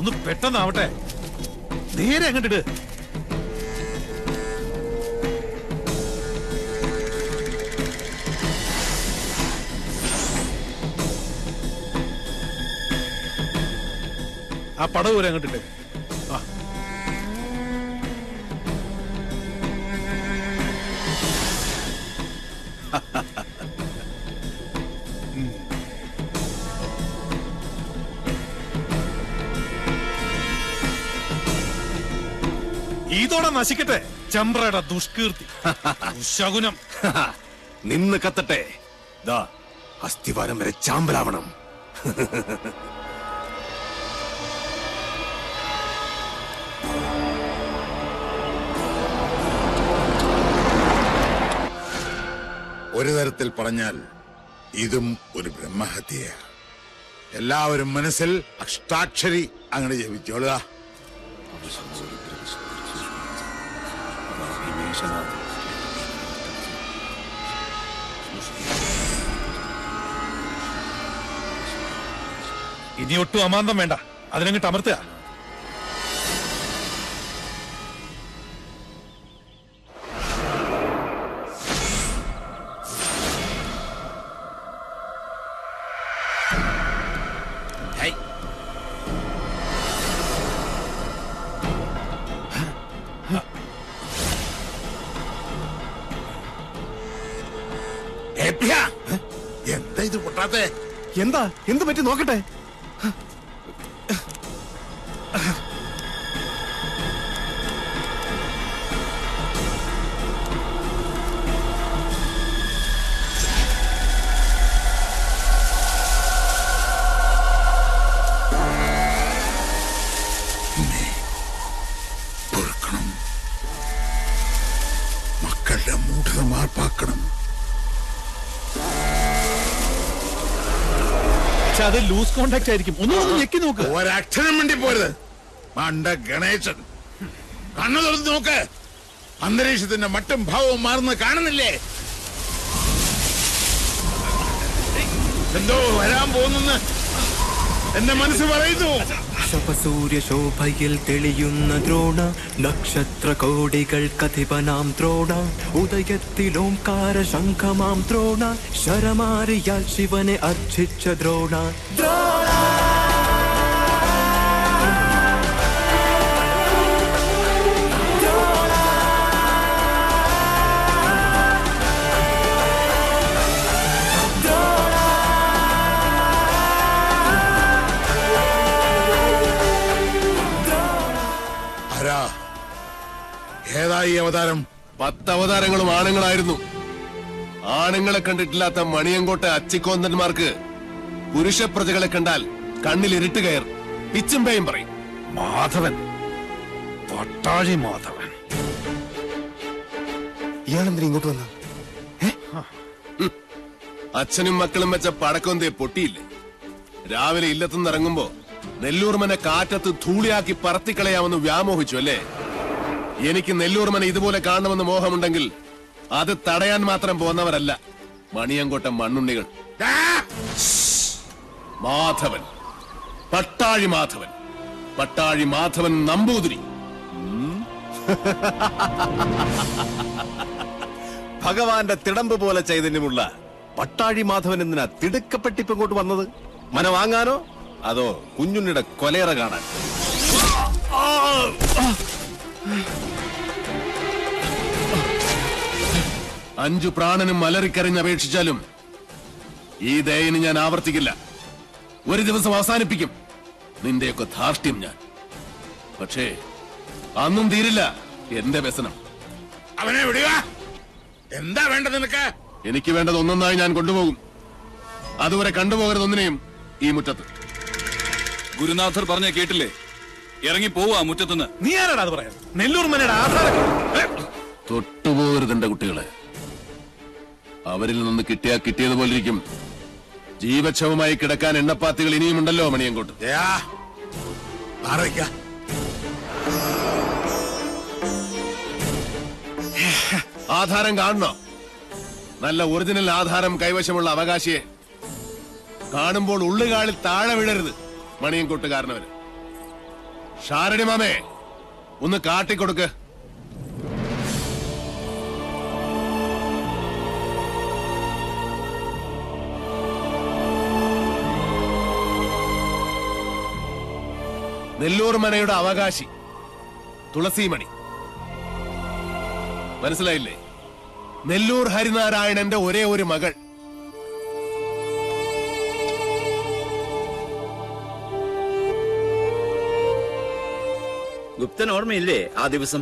ഒന്ന് പെട്ടെന്നാവട്ടെ. നേരെ അങ്ങോട്ടിട്. ആ പടവ് വരെ അങ്ങോട്ടിട്ട്. ആ ഇതോടെ നശിക്കട്ടെ ചമ്പ്രയുടെ ദുഷ്കീർത്തി. ശകുനം നിന്ന് കത്തട്ടെ. ദാ അസ്ഥിവാരം വരെ ചാമ്പലാവണം. ഒരു തരത്തിൽ പറഞ്ഞാൽ ഇതും ഒരു ബ്രഹ്മഹത്യയാണ്. എല്ലാവരും മനസ്സിൽ അഷ്ടാക്ഷരി അങ്ങനെ ജപിച്ചോളുക. ഇനി ഒട്ടും അമാന്തം വേണ്ട, അതിനങ്ങിട്ട് അമർത്തുക. എന്താ ഇത് പൊട്ടാത്തെ? എന്താ എന്ത് പറ്റി നോക്കട്ടെ. പൊറുക്കണം, മക്കളുടെ മൂഢത മാർപ്പാക്കണം. പക്ഷെ അത് ലൂസ് കോണ്ടാക്ട് ആയിരിക്കും. ഒന്നും ഞെക്കി നോക്ക്. ഒരക്ഷരം വേണ്ടി പോരുത്. മണ്ട ഗണേശൻ, കണ്ണു തുറന്ന് നോക്ക്. അന്തരീക്ഷത്തിന്റെ മട്ടും ഭാവവും മാറുന്ന കാണുന്നില്ലേ? എന്തോ വരാൻ പോകുന്നെന്ന് എന്റെ മനസ്സ് പറയുന്നു. ശപസൂര്യ ശോഭയിൽ തെളിയുന്ന ദ്രോണ, നക്ഷത്ര കോടികൾ കഥിപനാം ദ്രോണ, ഉദയത്തിലോംകാര ശംഖമാം ദ്രോണ, ശരമാരിയാൽ ശിവനെ അർച്ചിച്ച ദ്രോണ. ഏതായി അവതാരം? 10 അവതാരങ്ങളും ആണുങ്ങളായിരുന്നു. ആണുങ്ങളെ കണ്ടിട്ടില്ലാത്ത മണിയങ്കോട്ടെ അച്ചിക്കോന്തന്മാർക്ക് പുരുഷ പ്രജകളെ കണ്ടാൽ കണ്ണിൽ ഇരുട്ട് കയർ പിച്ചും പേയും പറയും. മാധവൻ, പട്ടാഴി മാധവൻ. ഇയാളെന്തിനാ ഇങ്ങോട്ട് വന്ന? അച്ഛനും മക്കളും വെച്ച പടക്കൊന്തേ പൊട്ടിയില്ലേ? രാവിലെ ഇല്ലത്തുനിന്ന് ഇറങ്ങുമ്പോ നെല്ലൂർമനെ കാറ്റത്ത് ധൂളിയാക്കി പറത്തിക്കളയാമെന്ന് വ്യാമോഹിച്ചു അല്ലേ? എനിക്ക് നെല്ലൂർമനെ ഇതുപോലെ കാണണമെന്ന് മോഹമുണ്ടെങ്കിൽ അത് തടയാൻ മാത്രം പോന്നവരല്ല മണിയങ്കോട്ട മണ്ണുണ്ണികൾ. മാധവൻ, പട്ടാഴി മാധവൻ, പട്ടാഴി മാധവൻ നമ്പൂതിരി. ഭഗവാന്റെ തിടമ്പ് പോലെ ചൈതന്യമുള്ള പട്ടാഴി മാധവൻ എന്തിനാ തിടുക്കപ്പെട്ടിപ്പ് ഇങ്ങോട്ട് വന്നത്? മന വാങ്ങാനോ അതോ കുഞ്ഞുണ്ണിയുടെ കൊലയറ കാണാൻ? 5 പ്രാണനും അലറിക്കരഞ്ഞപേക്ഷിച്ചാലും ഈ ദയന് ഞാൻ ആവർത്തിക്കില്ല. ഒരു ദിവസം അവസാനിപ്പിക്കും നിന്റെയൊക്കെ ധാർഷ്ട്യം ഞാൻ. പക്ഷേ അന്നും തീരില്ല എന്റെ വ്യസനം. അവനെ വിടുക. എന്താ വേണ്ടത് നിനക്ക്? എനിക്ക് വേണ്ടത് ഒന്നൊന്നായി ഞാൻ കൊണ്ടുപോകും. അതുവരെ കണ്ടുപോകരുത് ഒന്നിനെയും ഈ മുറ്റത്ത്. ഗുരുനാഥർ പറഞ്ഞ കേട്ടില്ലേ? ഇറങ്ങി പോവാ മുറ്റത്തുനിന്ന്. നീ ആരാടാ അത് പറയാൻ? നെല്ലൂർ മനയുടെ ആധാരം തൊട്ടുപോകരുത് എന്റെ കുട്ടികളെ. അവരിൽ നിന്ന് കിട്ടിയതുപോലെ ഇരിക്കും. ജീവച്ഛവമായി കിടക്കാൻ എണ്ണപ്പാത്തികൾ ഇനിയുമുണ്ടല്ലോ മണിയങ്കോട്ട്. ആധാരം കാണണോ? നല്ല ഒറിജിനൽ ആധാരം കൈവശമുള്ള അവകാശിയെ കാണുമ്പോൾ ഉള്ളുകാളിൽ താഴെ വീഴരുത് മണിയങ്കോട്ടുകാരനവര്. ഷാരടി മാമേ, ഒന്ന് കാട്ടിക്കൊടുക്ക്. നെല്ലൂർ മനയുടെ അവകാശി തുളസിമണി. മനസ്സിലായില്ലേ? നെല്ലൂർ ഹരിനാരായണന്റെ ഒരേ ഒരു മകൾ. ഗുപ്തൻ ഓർമ്മയില്ലേ ആ ദിവസം?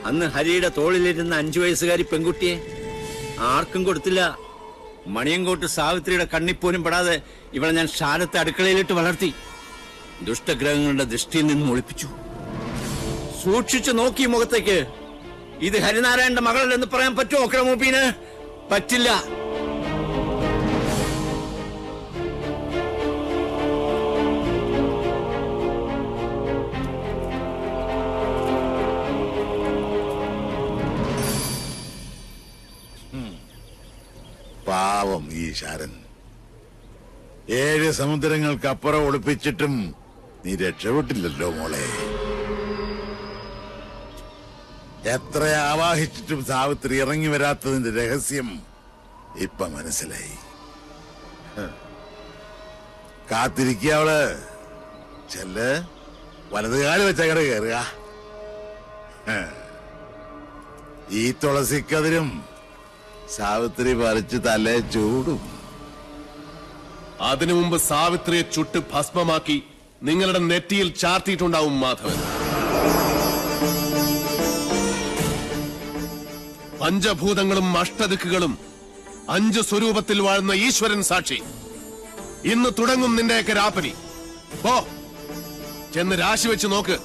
അന്ന് ഹരിയുടെ തോളിലിരുന്ന 5 വയസ്സുകാരി പെൺകുട്ടിയെ ആർക്കും കൊടുത്തില്ല. മണിയങ്കോട്ട് സാവിത്രിയുടെ കണ്ണിപ്പോലും പെടാതെ ഇവളെ ഞാൻ ഷാരത്തെ അടുക്കളയിലിട്ട് വളർത്തി. ദുഷ്ടഗ്രഹങ്ങളുടെ ദൃഷ്ടിയിൽ നിന്നും ഒളിപ്പിച്ചു. സൂക്ഷിച്ചു നോക്കി മുഖത്തേക്ക്. ഇത് ഹരിനാരായണന്റെ മകളല്ലെന്ന് പറയാൻ പറ്റുമോ ക്രമൂപ്പീന്? പറ്റില്ല. പാവം ഈ ശാരൻ. 7 സമുദ്രങ്ങൾക്കപ്പുറം ഒളിപ്പിച്ചിട്ടും നീ രക്ഷപ്പെട്ടില്ലല്ലോ മോളെ. എത്ര ആവാഹിച്ചിട്ടും സാവിത്രി ഇറങ്ങി വരാത്തതിന്റെ രഹസ്യം ഇപ്പൊ മനസ്സിലായി. കാത്തിരിക്കുക അവള്. ചെല്ല്, വലതുകാല് വെച്ചങ്ങടെ കയറുക. ഈ തുളസിക്കതിരും സാവിത്രി പറിച്ച് തലേ ചൂടും. അതിനു മുമ്പ് സാവിത്രിയെ ചുട്ട് ഭസ്മമാക്കി നിങ്ങളുടെ നെറ്റിയിൽ ചാർത്തിയിട്ടുണ്ടാവും മാധവൻ. പഞ്ചഭൂതങ്ങളും അഷ്ടദിക്കുകളും 5 സ്വരൂപത്തിൽ വാഴുന്ന ഈശ്വരൻ സാക്ഷി. ഇന്ന് തുടങ്ങും നിന്റെയൊക്കെ രാപ്പനി. പോ, ചെന്ന് രാശി വെച്ച് നോക്ക്.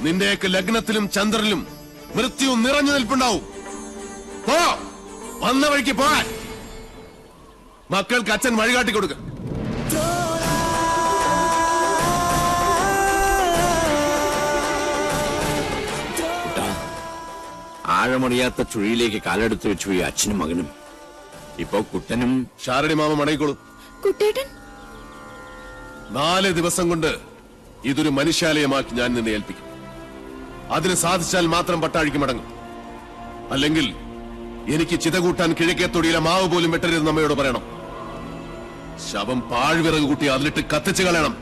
നിന്റെയൊക്കെ ലഗ്നത്തിലും ചന്ദ്രനിലും മൃത്യു നിറഞ്ഞു നിൽപ്പുണ്ടാവും. പോ, വന്ന വഴിക്ക് പോകാൻ. മക്കൾക്ക് അച്ഛൻ വഴികാട്ടി കൊടുക്ക. ആഴമറിയാത്ത ചുഴിയിലേക്ക് കാലെടുത്ത് വെച്ചു ഈ അച്ഛനും മകനും. ഇപ്പൊ കുട്ടനും ഷാരടി മാമ മടങ്ങിക്കോളൂ. കുട്ടേട്ടൻ 4 ദിവസം കൊണ്ട് ഇതൊരു മനുഷ്യാലയമാക്കി ഞാൻ നിന്നെ ഏൽപ്പിക്കും. അതിന് സാധിച്ചാൽ മാത്രം പട്ടാഴിക്ക് മടങ്ങും. അല്ലെങ്കിൽ എനിക്ക് ചിത കൂട്ടാൻ കിഴക്കേത്തൊടിയിലെ മാവ് പോലും വെട്ടരുതെന്ന് അമ്മയോട് പറയണം. ശവം പാഴ്വിറക് കൂട്ടി അതിലിട്ട് കത്തിച്ചു കളയണം.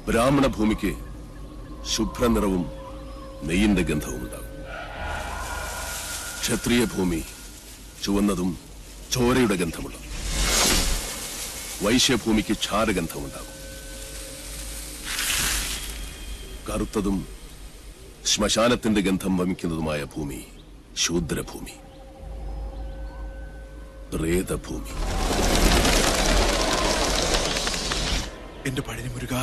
ബ്രാഹ്മണ ഭൂമിക്ക് ശുഭ്രനിറവും നെയ്യിന്റെ ഗന്ധവും ഉണ്ടാകും. ക്ഷത്രിയ ഭൂമി ചുവന്നതും ചോരയുടെ ഗന്ധമുള്ളതും. വൈശ്യഭൂമിക്ക് ക്ഷാരഗന്ധമുണ്ടാകും. കറുത്തതും ശ്മശാനത്തിന്റെ ഗന്ധം വമിക്കുന്നതുമായ ഭൂമി ശൂദ്രഭൂമി, പ്രേതഭൂമി. എന്റെ പഴനി മുരുക,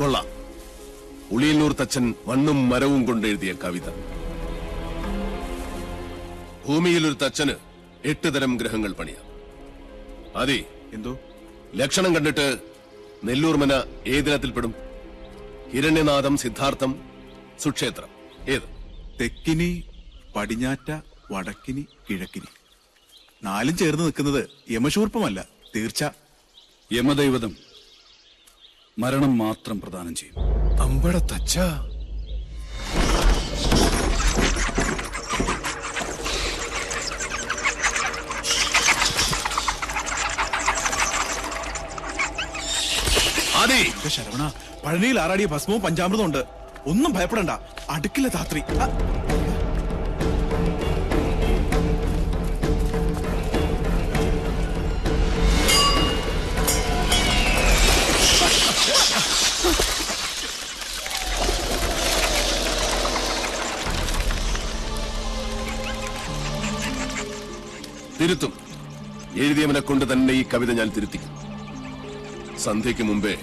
കൊള്ളാം. ഉളിയന്നൂർ തച്ചൻ മണ്ണും മരവും കൊണ്ടെഴുതിയ കവിത. ഭൂമിയിൽ ഒരു തച്ചന് 8 തരം ഗ്രഹങ്ങൾ പണിയാം. അതെ, എന്തോ ലക്ഷണം കണ്ടിട്ട് നെല്ലൂർ മന ഏതിനത്തിൽപ്പെടും? ഹിരണ്യനാഥം, സിദ്ധാർത്ഥം, സുക്ഷേത്രം, ഏത്? തെക്കിനി, പടിഞ്ഞാറ്റ, വടക്കിനി കിഴക്കിനി 4 ചേർന്ന് നിൽക്കുന്നത് യമശൂർപ്പമല്ല, തീർച്ച. യമദൈവതം മരണം മാത്രം പ്രദാനം ചെയ്യും. അമ്പട തച്ച. ശരവണ, പഴനിയിൽ ആറാടിയ ഭസ്മവും പഞ്ചാമൃതം ഉണ്ട്. ഒന്നും ഭയപ്പെടണ്ട, അടുക്കില്ല ധാത്രി. തിരുത്തും. എഴുതിയവനെ കൊണ്ട് തന്നെ ഈ കവിത ഞാൻ തിരുത്തിക്കും. സന്ധ്യയ്ക്ക് മുമ്പേ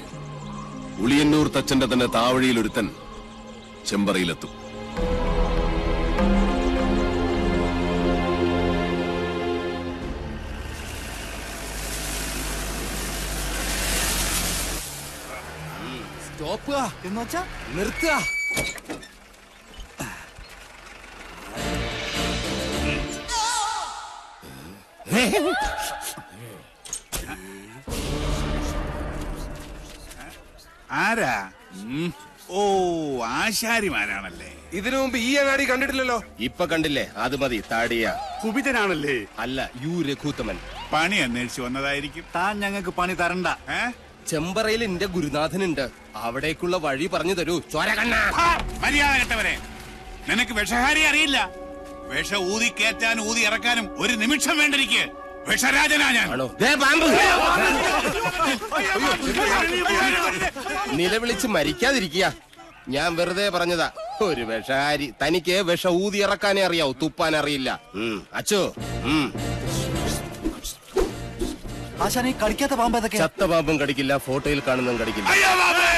ഉളിയന്നൂർ തച്ചന്റെ തന്നെ താവഴിയിൽ ഒരുത്തൻ ചെമ്പറയിലെത്തും. സ്റ്റോപ്പ് എന്ന് വെച്ചാ നിർത്തുക. ആരാ? ഓ, ആശാരിമാരാണല്ലേ. ഇതിനു മുമ്പ് ഈ അങ്ങാടി കണ്ടിട്ടില്ലല്ലോ. ഇപ്പൊ കണ്ടില്ലേ? അത് മതി. താടിയ കുപിതനാണല്ലേ? അല്ല, യു രഘൂത്തമൻ. പണി അന്വേഷിച്ചു വന്നതായിരിക്കും. താൻ ഞങ്ങൾക്ക് പണി തരണ്ട. ചെമ്പറയിൽ എന്റെ ഗുരുനാഥനുണ്ട്, അവിടേക്കുള്ള വഴി പറഞ്ഞു തരൂ. മര്യാദ കെട്ടവരെ, നിനക്ക് വിഷഹാരി അറിയില്ല. വിഷ ഊതി കയറ്റാനും ഊതി ഇറക്കാനും ഒരു നിമിഷം വേണ്ടിരിക്കെ. വിഷരാജനാ ഞാൻ. നിലവിളിച്ച് മരിക്കാതിരിക്കുക. ഞാൻ വെറുതെ പറഞ്ഞതാ. ഒരു വിഷഹാരി. തനിക്ക് വിഷ ഊതി ഇറക്കാനേ അറിയാവൂ, തുപ്പാൻ അറിയില്ല. അച്ചോ, ആശാനെ കടിക്കാത്ത പാമ്പ് ഏതൊക്കെ? ചത്ത പാമ്പും കടിക്കില്ല, ഫോട്ടോയിൽ കാണുന്നതും കടിക്കില്ല.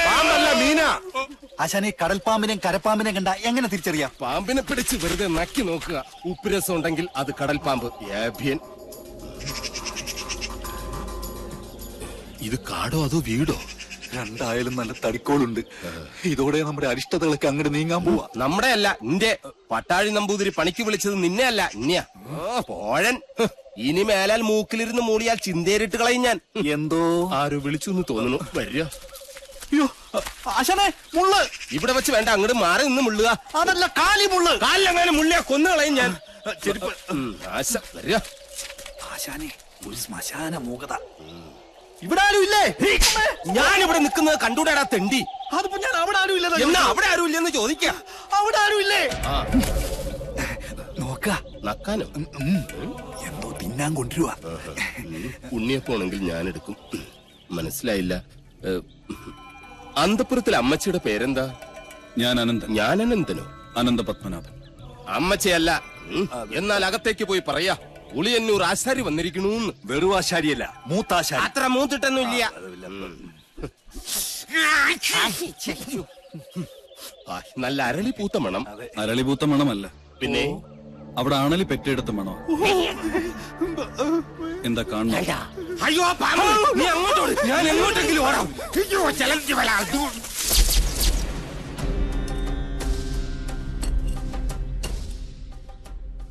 പാമ്പല്ല, മീന. ആശാനെ കടൽപ്പാമ്പിനെയും കരപ്പാമ്പിനെയും കണ്ട എങ്ങനെ തിരിച്ചറിയാം? പാമ്പിനെ പിടിച്ച് വെറുതെ നക്കി നോക്കുക. ഉപ്പുരസം ഉണ്ടെങ്കിൽ അത് കടൽ പാമ്പ്. ഏഭ്യൻ. ഇത് കാടോ അതോ വീടോ? രണ്ടായാലും നല്ല തടിക്കോളുണ്ട്. ഇതോടെ നമ്മുടെ അരിഷ്ടതകളൊക്കെ അങ്ങോട്ട് നീങ്ങാൻ പോവാ. നമ്മുടെ അല്ല, നിന്റെ. പട്ടാഴി നമ്പൂതിരി പണിക്ക് വിളിച്ചത് നിന്നെ അല്ല, ഇന്നെയാ. പോഴൻ. ഇനി മേലാൽ മൂക്കിലിരുന്ന് മൂളിയാൽ ചിന്തേരിട്ട് കളയും ഞാൻ. എന്തോ ആരോ വിളിച്ചു എന്ന് തോന്നുന്നു. വരിക. അയ്യോ ആശാനെ, മുള്ള്. ഇവിടെ വെച്ച് വേണ്ട, അങ്ങോട്ട് മാറി നിന്ന് മുള്ളുക. അതല്ല, കാലി മുള്ള്. കാലിലെങ്ങനെ മുള്ളിയാ കൊന്നു കളയും ഞാൻ. ആശ വരിക. ആശാനെ, ഒരു ശ്മശാന മൂകത. ഇവിടെ ആരും ഇല്ലേ? ഞാനിവിടെ നിൽക്കുന്നത് കണ്ടൂടാടാ തെണ്ടി. അതിപ്പോ ഞാൻ അവിടെ ആരും ഇല്ല. എന്നാ അവിടെ ആരും ഇല്ലെന്ന് ചോദിക്കാം. അവിടെ ആരും ഇല്ലേ? നോക്ക നക്കാനോ? എന്തോ തിന്നാൻ കൊണ്ടുവരുവാ. ഉണ്ണിയപ്പോണെങ്കിൽ ഞാൻ എടുക്കും. മനസ്സിലായില്ല. അന്തപുരത്തിലെ അമ്മച്ചിയുടെ പേരെന്താ? ഞാൻ അനന്തൻ. ഞാൻ അനന്തനോ? അനന്ത പത്മനാഭൻ. അമ്മച്ചയല്ല. എന്നാൽ അകത്തേക്ക് പോയി പറയാ, ഉളിയന്നൂർ ആശാരി വന്നിരിക്കണു. വെറും ആശാരിയല്ല, മൂത്താശാരി. അത്ര മൂത്തിട്ടൊന്നും ഇല്ല. നല്ല അരളി പൂത്ത മണം. അരളിപൂത്ത മണമല്ല, പിന്നെ അവിടെ ആണലി പെറ്റെടുത്ത മണോ. എന്താ കാണുന്നു? അയ്യോ പാമ്പ്, നീ അങ്ങോട്ടോട്, ഞാൻ എങ്ങോട്ടെങ്കിലും ഓടാം.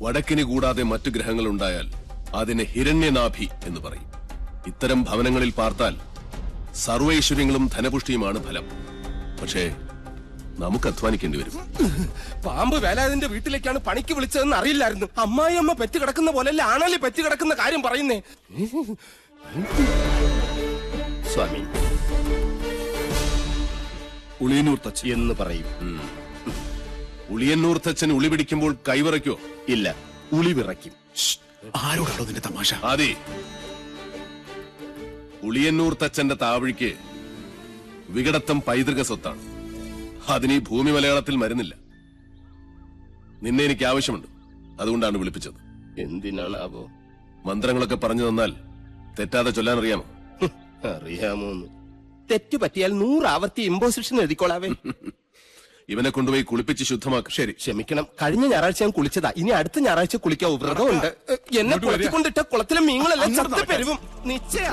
വടക്കിന് കൂടാതെ മറ്റു ഗ്രഹങ്ങൾ ഉണ്ടായാൽ അതിന് ഹിരണ്യനാഭി എന്ന് പറയും. ഇത്തരം ഭവനങ്ങളിൽ പാർത്താൽ സർവൈശ്വര്യങ്ങളും ധനപുഷ്ടിയുമാണ് ഫലം. പക്ഷേ നമുക്ക് അധ്വാനിക്കേണ്ടി വരും. പാമ്പ് വേലാതിന്റെ വീട്ടിലേക്കാണ് പണിക്ക് വിളിച്ചതെന്ന് അറിയില്ലായിരുന്നു. അമ്മായി അമ്മ പെറ്റ് കിടക്കുന്ന പോലെയല്ല ആണല്ലേ പെറ്റ് കിടക്കുന്ന കാര്യം പറയുന്നേ. സ്വാമി ഉളിയന്നൂർ തച്ച് എന്ന് പറയും. ഉളിയന്നൂർ തച്ചൻ ഉളി പിടിക്കുമ്പോൾ കൈവിറയ്ക്കോ? ഇല്ല, ഉളി വിറയ്ക്കും. ആരോടാണോ നിന്റെ തമാശ? അതെ, ഉളിയന്നൂർ തച്ചന്റെ താവഴിക്ക് വികടത്തം പൈതൃക സ്വത്താണ്. അതിന് ഈ ഭൂമി മലയാളത്തിൽ മരുന്നില്ല. നിന്നെ എനിക്ക് ആവശ്യമുണ്ട്, അതുകൊണ്ടാണ് വിളിപ്പിച്ചത്. എന്തിനാണാവോ? മന്ത്രങ്ങളൊക്കെ പറഞ്ഞു തന്നാൽ തെറ്റാതെ ചൊല്ലാൻ അറിയാമോ? അറിയാമോന്ന്. തെറ്റു പറ്റിയാൽ 100 ആവർത്തി ഇമ്പോസിഷൻ എഴുതിക്കോളാവേ. ഇവനെ കൊണ്ടുപോയി കുളിപ്പിച്ച് ശുദ്ധമാക്കും. ശരി, ക്ഷമിക്കണം. കഴിഞ്ഞ ഞായറാഴ്ച ഞാൻ കുളിച്ചതാ. ഇനി അടുത്ത ഞായറാഴ്ച കുളിക്കാവൂ. വ്രതമുണ്ട്. എന്നെ കുളത്തിക്കൊണ്ടിട്ട കുളത്തിലെ മീനുകളെല്ലാം ചത്തു പെരുവും. നിശ്ചയ